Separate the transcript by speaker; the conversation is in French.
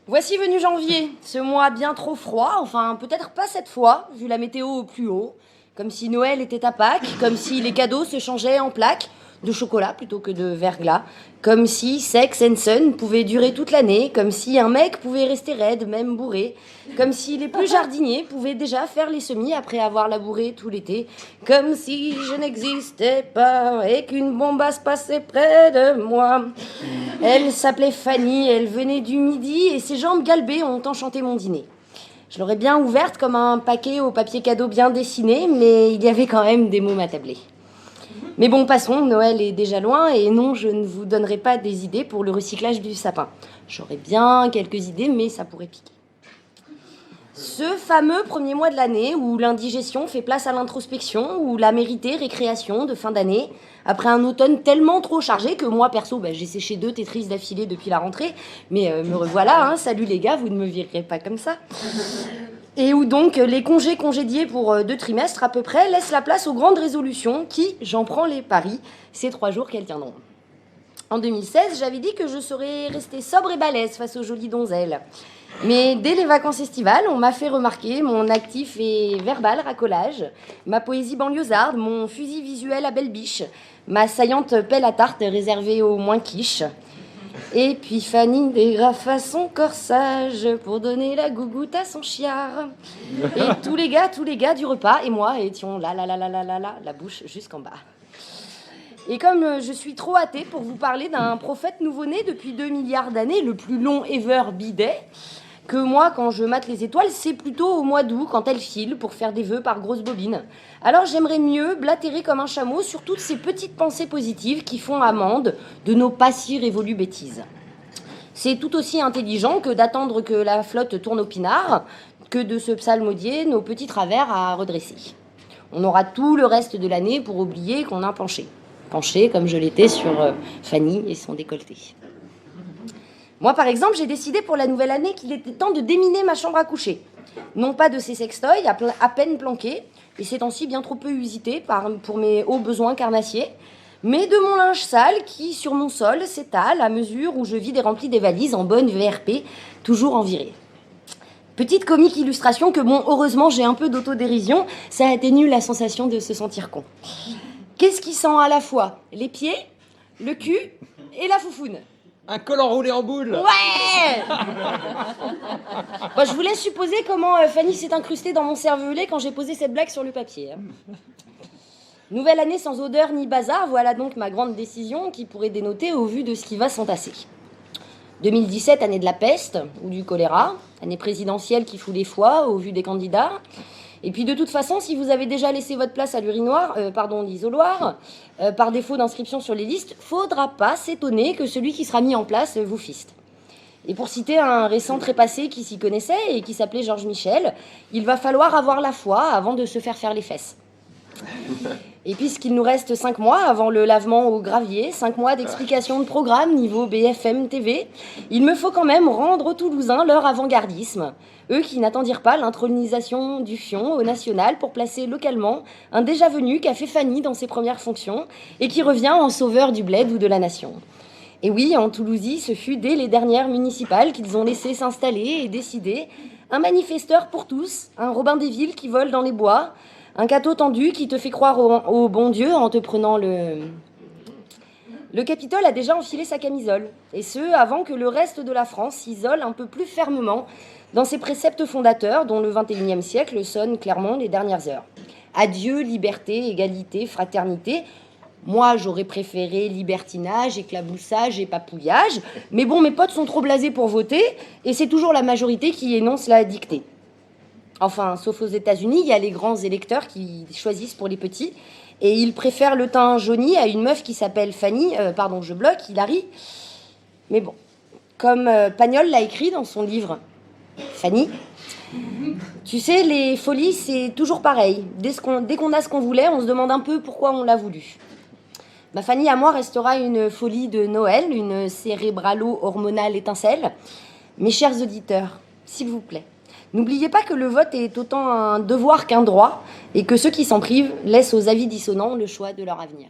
Speaker 1: Voici venu janvier, ce mois bien trop froid, enfin peut-être pas cette fois, vu la météo au plus haut. Comme si Noël était à Pâques, comme si les cadeaux se changeaient en plaques, de chocolat plutôt que de verglas, comme si Sex and Sun pouvait durer toute l'année, comme si un mec pouvait rester raide, même bourré, comme si les plus jardiniers pouvaient déjà faire les semis après avoir labouré tout l'été, comme si je n'existais pas et qu'une bombasse passait près de moi. Elle s'appelait Fanny, elle venait du Midi et ses jambes galbées ont enchanté mon dîner. Je l'aurais bien ouverte comme un paquet au papier cadeau bien dessiné, mais il y avait quand même des mômes à tabler. Mais bon, passons, Noël est déjà loin, et non, je ne vous donnerai pas des idées pour le recyclage du sapin. J'aurais bien quelques idées, mais ça pourrait piquer. Ce fameux premier mois de l'année où l'indigestion fait place à l'introspection, où la méritée récréation de fin d'année, après un automne tellement trop chargé que moi, perso, j'ai séché 2 Tetris d'affilée depuis la rentrée, mais me revoilà, hein, salut les gars, vous ne me virerez pas comme ça. Et où donc les congés congédiés pour 2 trimestres à peu près laissent la place aux grandes résolutions qui, j'en prends les paris, ces 3 jours qu'elles tiendront. En 2016, j'avais dit que je serais restée sobre et balèze face aux jolies donzelles. Mais dès les vacances estivales, on m'a fait remarquer mon actif et verbal racolage, ma poésie banlieusarde, mon fusil visuel à belle biche, ma saillante pelle à tarte réservée aux moins quiches. Et puis Fanny dégrafe à son corsage pour donner la gougoute à son chiard. Et tous les gars du repas et moi étions là, la bouche jusqu'en bas. Et comme je suis trop hâtée pour vous parler d'un prophète nouveau-né depuis 2 milliards d'années, le plus long ever bidet, que moi, quand je mate les étoiles, c'est plutôt au mois d'août, quand elles filent pour faire des vœux par grosses bobines. Alors j'aimerais mieux blatérer comme un chameau sur toutes ces petites pensées positives qui font amende de nos pas si révolues bêtises. C'est tout aussi intelligent que d'attendre que la flotte tourne au pinard, que de se psalmodier nos petits travers à redresser. On aura tout le reste de l'année pour oublier qu'on a penché. Penché comme je l'étais sur Fanny et son décolleté. Moi, par exemple, j'ai décidé pour la nouvelle année qu'il était temps de déminer ma chambre à coucher. Non pas de ces sextoys à peine planqués, et ces temps-ci bien trop peu usités pour mes hauts besoins carnassiers, mais de mon linge sale qui, sur mon sol, s'étale à mesure où je vide et remplis des valises en bonne VRP, toujours en virée. Petite comique illustration que, bon, heureusement, j'ai un peu d'autodérision, ça atténue la sensation de se sentir con. Qu'est-ce qui sent à la fois les pieds, le cul et la foufoune?
Speaker 2: Un col enroulé en boule.
Speaker 1: Ouais. Bon, je vous laisse supposer comment Fanny s'est incrustée dans mon cervelet quand j'ai posé cette blague sur le papier. Nouvelle année sans odeur ni bazar, voilà donc ma grande décision qui pourrait dénoter au vu de ce qui va s'entasser. 2017, année de la peste ou du choléra, année présidentielle qui fout les foies au vu des candidats. Et puis de toute façon, si vous avez déjà laissé votre place à l'isoloir, par défaut d'inscription sur les listes, faudra pas s'étonner que celui qui sera mis en place vous fiste. Et pour citer un récent trépassé qui s'y connaissait et qui s'appelait Georges Michel, il va falloir avoir la foi avant de se faire les fesses. Et puisqu'il nous reste 5 mois avant le lavement au gravier, 5 mois d'explication de programme niveau BFM TV, il me faut quand même rendre aux Toulousains leur avant-gardisme. Eux qui n'attendirent pas l'intronisation du fion au national pour placer localement un déjà venu qu'a fait Fanny dans ses premières fonctions et qui revient en sauveur du bled ou de la nation. Et oui, en Toulousie, ce fut dès les dernières municipales qu'ils ont laissé s'installer et décider un manifesteur pour tous, un Robin des Villes qui vole dans les bois, un cateau tendu qui te fait croire au bon Dieu en te prenant le... Le Capitole a déjà enfilé sa camisole, et ce, avant que le reste de la France s'isole un peu plus fermement dans ses préceptes fondateurs dont le XXIe siècle sonne clairement les dernières heures. Adieu, liberté, égalité, fraternité. Moi, j'aurais préféré libertinage, éclaboussage et papouillage, mais bon, mes potes sont trop blasés pour voter, et c'est toujours la majorité qui énonce la dictée. Enfin, sauf aux États-Unis, il y a les grands électeurs qui choisissent pour les petits. Et ils préfèrent le teint jauni à une meuf qui s'appelle Fanny. Je bloque, Hilary. Mais bon, comme Pagnol l'a écrit dans son livre Fanny, tu sais, les folies, c'est toujours pareil. Dès qu'on a ce qu'on voulait, on se demande un peu pourquoi on l'a voulu. Ma Fanny à moi restera une folie de Noël, une cérébralo-hormonale étincelle. Mes chers auditeurs, s'il vous plaît, n'oubliez pas que le vote est autant un devoir qu'un droit et que ceux qui s'en privent laissent aux avis dissonants le choix de leur avenir.